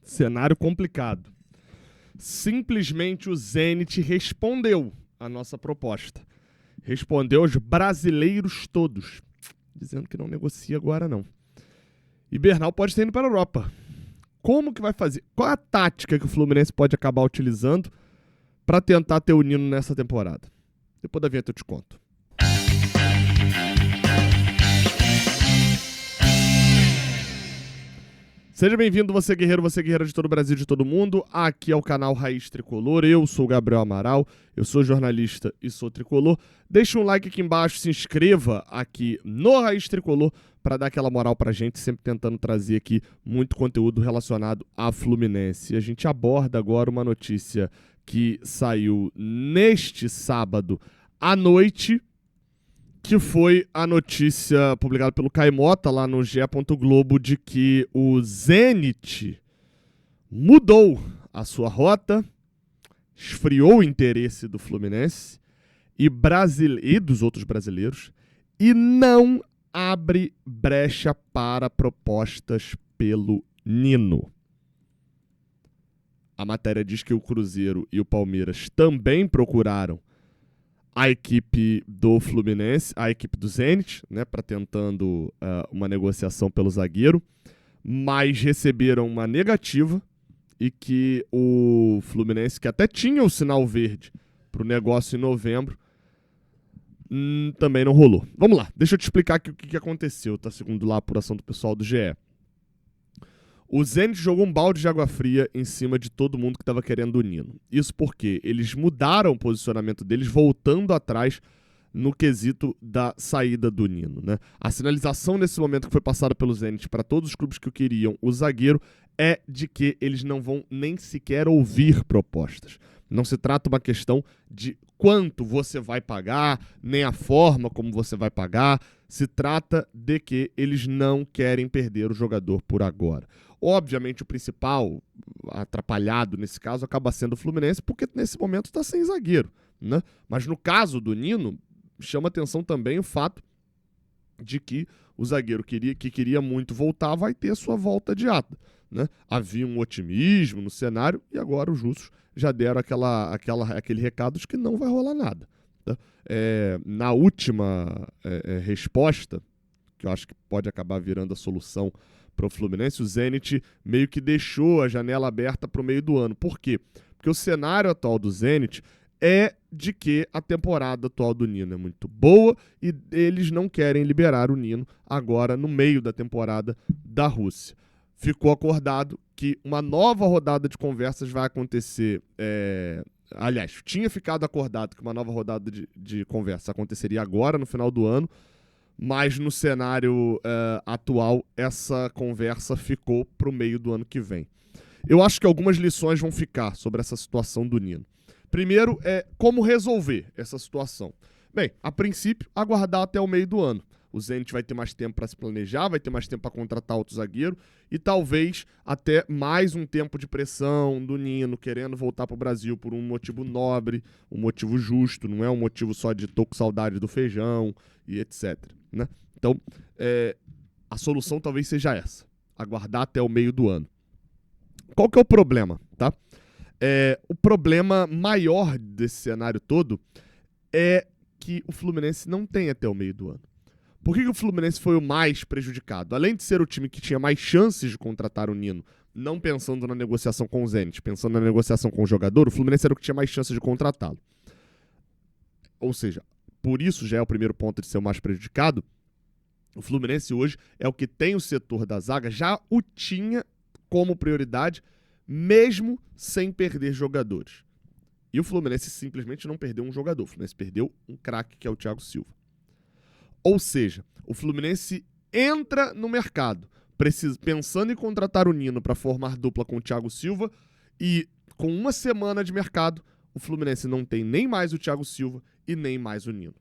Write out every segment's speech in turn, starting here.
Cenário complicado. Simplesmente o Zenit respondeu à nossa proposta. Respondeu aos brasileiros todos, dizendo que não negocia agora não. E Bernal pode ter ido para a Europa. Como que vai fazer? Qual é a tática que o Fluminense pode acabar utilizando para tentar ter o Nino nessa temporada? Depois da vinheta eu te conto. Seja bem-vindo, você guerreira de todo o Brasil, de todo mundo. Aqui é o canal Raiz Tricolor, eu sou o Gabriel Amaral, eu sou jornalista e sou tricolor. Deixa um like aqui embaixo, se inscreva aqui no Raiz Tricolor para dar aquela moral pra gente, sempre tentando trazer aqui muito conteúdo relacionado a Fluminense. E a gente aborda agora uma notícia que saiu neste sábado à noite, que foi a notícia publicada pelo Caimota lá no GE. Globo de que o Zenit mudou a sua rota, esfriou o interesse do Fluminense e dos outros brasileiros e não abre brecha para propostas pelo Nino. A matéria diz que o Cruzeiro e o Palmeiras também procuraram a equipe do Fluminense, a equipe do Zenit, né, para tentando uma negociação pelo zagueiro, mas receberam uma negativa e que o Fluminense, que até tinha o sinal verde para o negócio em novembro, também não rolou. Vamos lá, deixa eu te explicar aqui o que aconteceu, tá? Segundo lá a apuração do pessoal do GE. O Zenit jogou um balde de água fria em cima de todo mundo que estava querendo o Nino. Isso porque eles mudaram o posicionamento deles, voltando atrás no quesito da saída do Nino, né? A sinalização nesse momento que foi passada pelo Zenit para todos os clubes que queriam o zagueiro é de que eles não vão nem sequer ouvir propostas. Não se trata uma questão de quanto você vai pagar, nem a forma como você vai pagar. Se trata de que eles não querem perder o jogador por agora. Obviamente, o principal atrapalhado nesse caso acaba sendo o Fluminense, porque nesse momento está sem zagueiro, né? Mas no caso do Nino, chama atenção também o fato de que o zagueiro que queria muito voltar vai ter sua volta adiada, né? Havia um otimismo no cenário e agora os russos já deram aquele recado de que não vai rolar nada, tá? Na última resposta, que eu acho que pode acabar virando a solução para o Fluminense, o Zenit meio que deixou a janela aberta para o meio do ano. Por quê? Porque o cenário atual do Zenit é de que a temporada atual do Nino é muito boa e eles não querem liberar o Nino agora no meio da temporada da Rússia. Ficou acordado que uma nova rodada de conversas vai acontecer. Aliás, tinha ficado acordado que uma nova rodada de conversa aconteceria agora, no final do ano, mas no cenário atual, essa conversa ficou para o meio do ano que vem. Eu acho que algumas lições vão ficar sobre essa situação do Nino. Primeiro, como resolver essa situação. Bem, a princípio, aguardar até o meio do ano. O Zenit vai ter mais tempo para se planejar, vai ter mais tempo para contratar outro zagueiro e talvez até mais um tempo de pressão do Nino querendo voltar para o Brasil por um motivo nobre, um motivo justo, não é um motivo só de tô com saudade do feijão e etc, né? Então, a solução talvez seja essa, aguardar até o meio do ano. Qual que é o problema, tá? O problema maior desse cenário todo é que o Fluminense não tem até o meio do ano. Por que o Fluminense foi o mais prejudicado? Além de ser o time que tinha mais chances de contratar o Nino, não pensando na negociação com o Zenit, pensando na negociação com o jogador, o Fluminense era o que tinha mais chances de contratá-lo. Ou seja, por isso já é o primeiro ponto de ser o mais prejudicado. O Fluminense hoje é o que tem o setor da zaga, já o tinha como prioridade, mesmo sem perder jogadores. E o Fluminense simplesmente não perdeu um jogador. O Fluminense perdeu um craque, que é o Thiago Silva. Ou seja, o Fluminense entra no mercado pensando em contratar o Nino para formar dupla com o Thiago Silva e com uma semana de mercado, o Fluminense não tem nem mais o Thiago Silva e nem mais o Nino.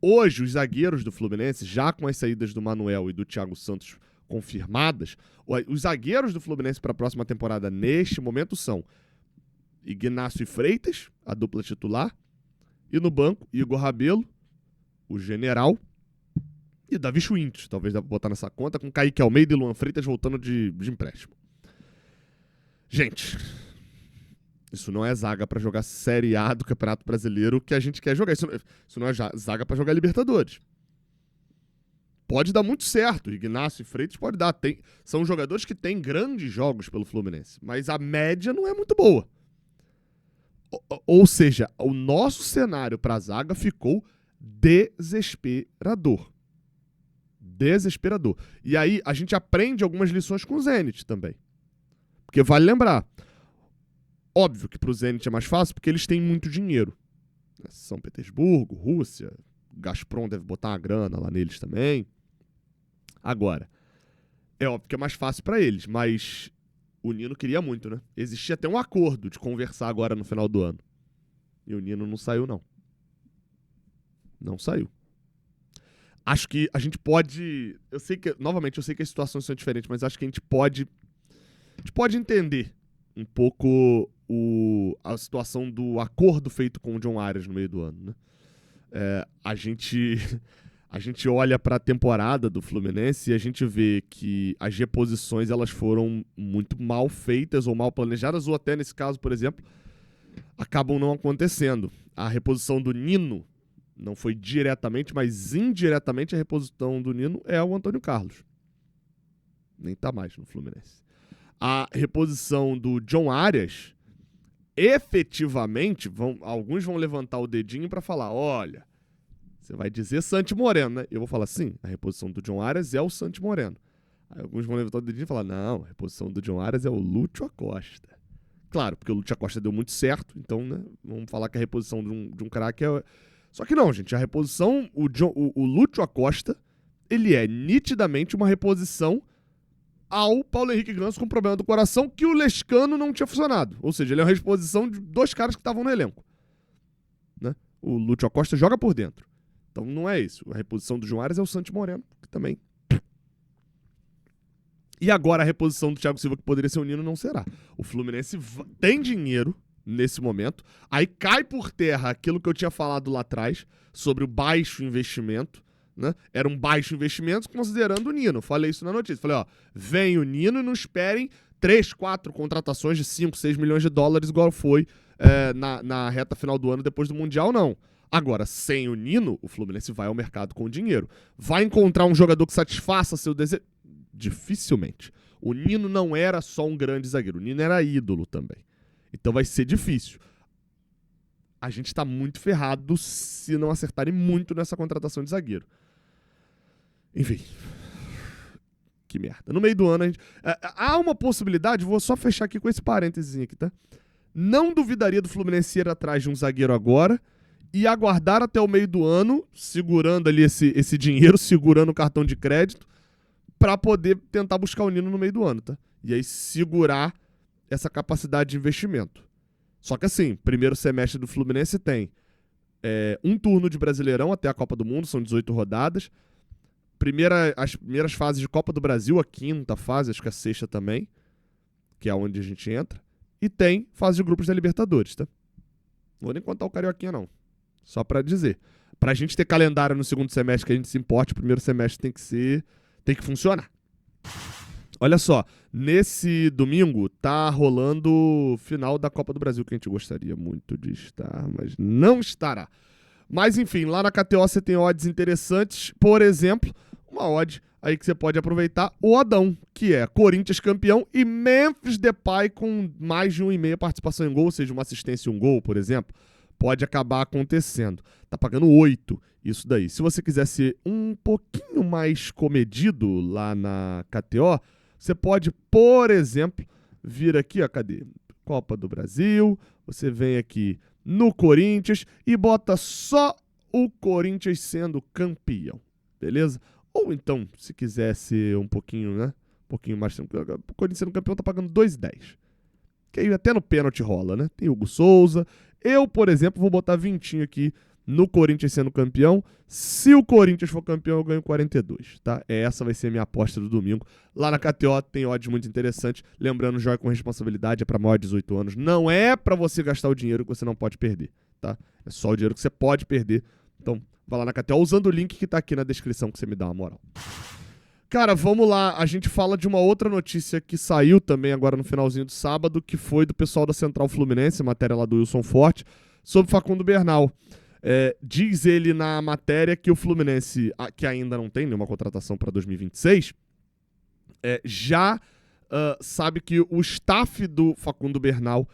Hoje, os zagueiros do Fluminense, já com as saídas do Manuel e do Thiago Santos confirmadas, os zagueiros do Fluminense para a próxima temporada, neste momento, são Ignacio e Freitas, a dupla titular, e no banco, Igor Rabelo, o general, E Davi Schwindt, talvez dá pra botar nessa conta, com Kaique Almeida e Luan Freitas voltando de empréstimo. Gente, isso não é zaga pra jogar Série A do Campeonato Brasileiro que a gente quer jogar. Isso não é zaga pra jogar Libertadores. Pode dar muito certo. Ignacio e Freitas pode dar. São jogadores que têm grandes jogos pelo Fluminense, mas a média não é muito boa. Ou seja, o nosso cenário pra zaga ficou desesperador. Desesperador. E aí a gente aprende algumas lições com o Zenit também. Porque vale lembrar, óbvio que pro Zenit é mais fácil porque eles têm muito dinheiro. São Petersburgo, Rússia, Gazprom deve botar uma grana lá neles também. Agora, é óbvio que é mais fácil pra eles, mas o Nino queria muito, né? Existia até um acordo de conversar agora no final do ano. E o Nino não saiu, não. Não saiu. Acho que a gente pode... Novamente, eu sei que as situações são diferentes, mas acho que a gente pode entender um pouco a situação do acordo feito com o John Arias no meio do ano, né? A gente olha para a temporada do Fluminense e a gente vê que as reposições elas foram muito mal feitas ou mal planejadas, ou até nesse caso, por exemplo, acabam não acontecendo. A reposição do Nino não foi diretamente, mas indiretamente a reposição do Nino é o Antônio Carlos. Nem tá mais no Fluminense. A reposição do John Arias, efetivamente, alguns vão levantar o dedinho para falar, olha, você vai dizer Santi Moreno, né? Eu vou falar, sim, a reposição do John Arias é o Santi Moreno. Aí alguns vão levantar o dedinho e falar, não, a reposição do John Arias é o Lúcio Acosta. Claro, porque o Lúcio Acosta deu muito certo, então, né, vamos falar que a reposição de um craque é... Só que não, gente, a reposição, o Lúcio Acosta, ele é nitidamente uma reposição ao Paulo Henrique Ganso com problema do coração que o Lescano não tinha funcionado. Ou seja, ele é uma reposição de dois caras que estavam no elenco. Né? O Lúcio Acosta joga por dentro. Então não é isso. A reposição do João Arias é o Santi Moreno, que também... E agora a reposição do Thiago Silva, que poderia ser o Nino, não será. O Fluminense tem dinheiro nesse momento, aí cai por terra aquilo que eu tinha falado lá atrás sobre o baixo investimento, né? Era um baixo investimento considerando o Nino. Falei isso na notícia. Falei, ó, vem o Nino e não esperem 3, 4 contratações de 5, 6 milhões de dólares igual foi na reta final do ano depois do Mundial, não. Agora, sem o Nino, o Fluminense vai ao mercado com dinheiro. Vai encontrar um jogador que satisfaça seu desejo? Dificilmente. O Nino não era só um grande zagueiro. O Nino era ídolo também. Então vai ser difícil. A gente tá muito ferrado se não acertarem muito nessa contratação de zagueiro. Enfim. Que merda. No meio do ano, a gente... há uma possibilidade, vou só fechar aqui com esse parênteses aqui, tá? Não duvidaria do Fluminense ir atrás de um zagueiro agora e aguardar até o meio do ano, segurando ali esse dinheiro, segurando o cartão de crédito, para poder tentar buscar o Nino no meio do ano, tá? E aí segurar essa capacidade de investimento. Só que assim, primeiro semestre do Fluminense tem um turno de Brasileirão até a Copa do Mundo, são 18 rodadas. As primeiras fases de Copa do Brasil, a quinta fase, acho que a sexta também, que é onde a gente entra. E tem fase de grupos da Libertadores, tá? Não vou nem contar o Carioquinha, não. Só pra dizer. Pra gente ter calendário no segundo semestre que a gente se importe, o primeiro semestre tem que funcionar. Olha só, nesse domingo tá rolando o final da Copa do Brasil, que a gente gostaria muito de estar, mas não estará. Mas enfim, lá na KTO você tem odds interessantes, por exemplo, uma odd aí que você pode aproveitar, o Odão, que é Corinthians campeão e Memphis Depay com mais de 1,5 participação em gol, ou seja, uma assistência e um gol, por exemplo, pode acabar acontecendo. Tá pagando 8 isso daí. Se você quiser ser um pouquinho mais comedido lá na KTO, você pode, por exemplo, vir aqui, ó, cadê? Copa do Brasil, você vem aqui no Corinthians e bota só o Corinthians sendo campeão, beleza? Ou então, se quiser ser um pouquinho, né? Um pouquinho mais... O Corinthians sendo campeão tá pagando 2,10. Que aí até no pênalti rola, né? Tem Hugo Souza. Eu, por exemplo, vou botar 20 aqui no Corinthians sendo campeão. Se o Corinthians for campeão, eu ganho 42, tá? Essa vai ser a minha aposta do domingo. Lá na KTO tem odds muito interessantes. Lembrando, joga com responsabilidade, é pra maior de 18 anos. Não é pra você gastar o dinheiro que você não pode perder, tá? É só o dinheiro que você pode perder Então, vai lá na KTO usando o link que tá aqui na descrição que você me dá uma moral. Cara, vamos lá. A gente fala de uma outra notícia que saiu também agora no finalzinho do sábado, que foi do pessoal da Central Fluminense, matéria lá do Wilson Forte, sobre Facundo Bernal. Diz ele na matéria que o Fluminense, que ainda não tem nenhuma contratação para 2026, já sabe que o staff do Facundo Bernal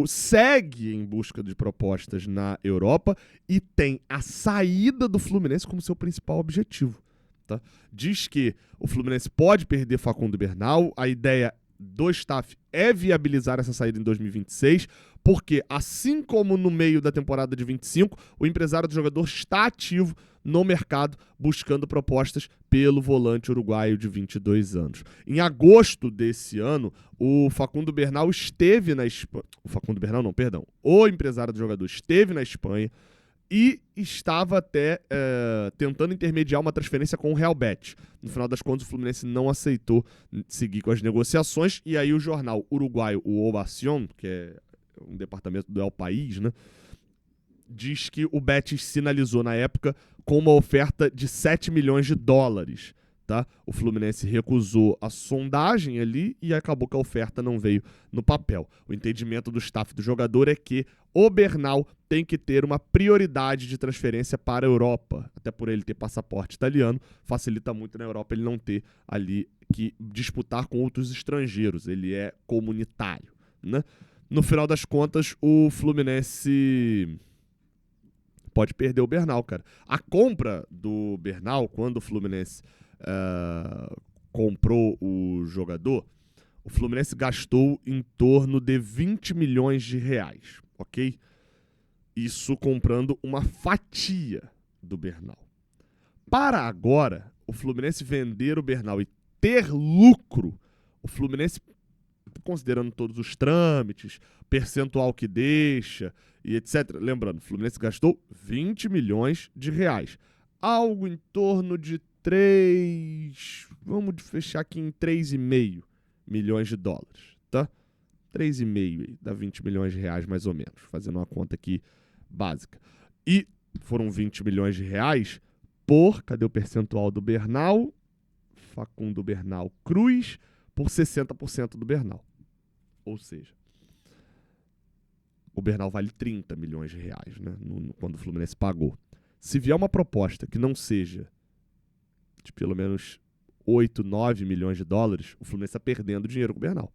segue em busca de propostas na Europa e tem a saída do Fluminense como seu principal objetivo. Tá? Diz que o Fluminense pode perder Facundo Bernal, a ideia do staff é viabilizar essa saída em 2026, porque assim como no meio da temporada de 25, o empresário do jogador está ativo no mercado buscando propostas pelo volante uruguaio de 22 anos. Em agosto desse ano, o Facundo Bernal esteve na Espanha. O empresário do jogador esteve na Espanha e estava até tentando intermediar uma transferência com o Real Betis. No final das contas, o Fluminense não aceitou seguir com as negociações, e aí o jornal uruguaio, o Ovación, que é um departamento do El País, né, diz que o Betis sinalizou na época com uma oferta de 7 milhões de dólares. Tá? O Fluminense recusou a sondagem ali e acabou que a oferta não veio no papel. O entendimento do staff do jogador é que o Bernal tem que ter uma prioridade de transferência para a Europa. Até por ele ter passaporte italiano, facilita muito na Europa ele não ter ali que disputar com outros estrangeiros. Ele é comunitário, né? No final das contas, o Fluminense pode perder o Bernal, cara. A compra do Bernal, quando o Fluminense comprou o jogador, o Fluminense gastou em torno de 20 milhões de reais, ok? Isso comprando uma fatia do Bernal. Para agora, o Fluminense vender o Bernal e ter lucro, o Fluminense, considerando todos os trâmites, percentual que deixa e etc. Lembrando, o Fluminense gastou 20 milhões de reais. Algo em torno de vamos fechar aqui em 3,5 milhões de dólares, tá? 3,5 dá 20 milhões de reais mais ou menos, fazendo uma conta aqui básica. E foram 20 milhões de reais cadê o percentual do Bernal? Facundo Bernal Cruz, por 60% do Bernal. Ou seja, o Bernal vale 30 milhões de reais, né? Quando o Fluminense pagou. Se vier uma proposta que não seja de pelo menos 8, 9 milhões de dólares, o Fluminense está perdendo dinheiro com o Bernal.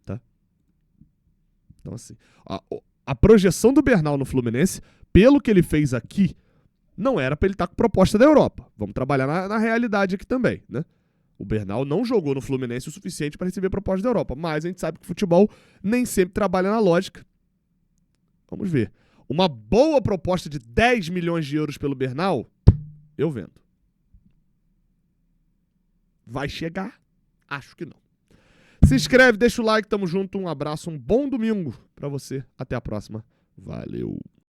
Tá? Então, assim, a projeção do Bernal no Fluminense, pelo que ele fez aqui, não era para ele estar com proposta da Europa. Vamos trabalhar na realidade aqui também, né? O Bernal não jogou no Fluminense o suficiente para receber proposta da Europa, mas a gente sabe que o futebol nem sempre trabalha na lógica. Vamos ver. Uma boa proposta de 10 milhões de euros pelo Bernal, eu vendo. Vai chegar? Acho que não. Se inscreve, deixa o like, tamo junto, um abraço, um bom domingo pra você. Até a próxima. Valeu.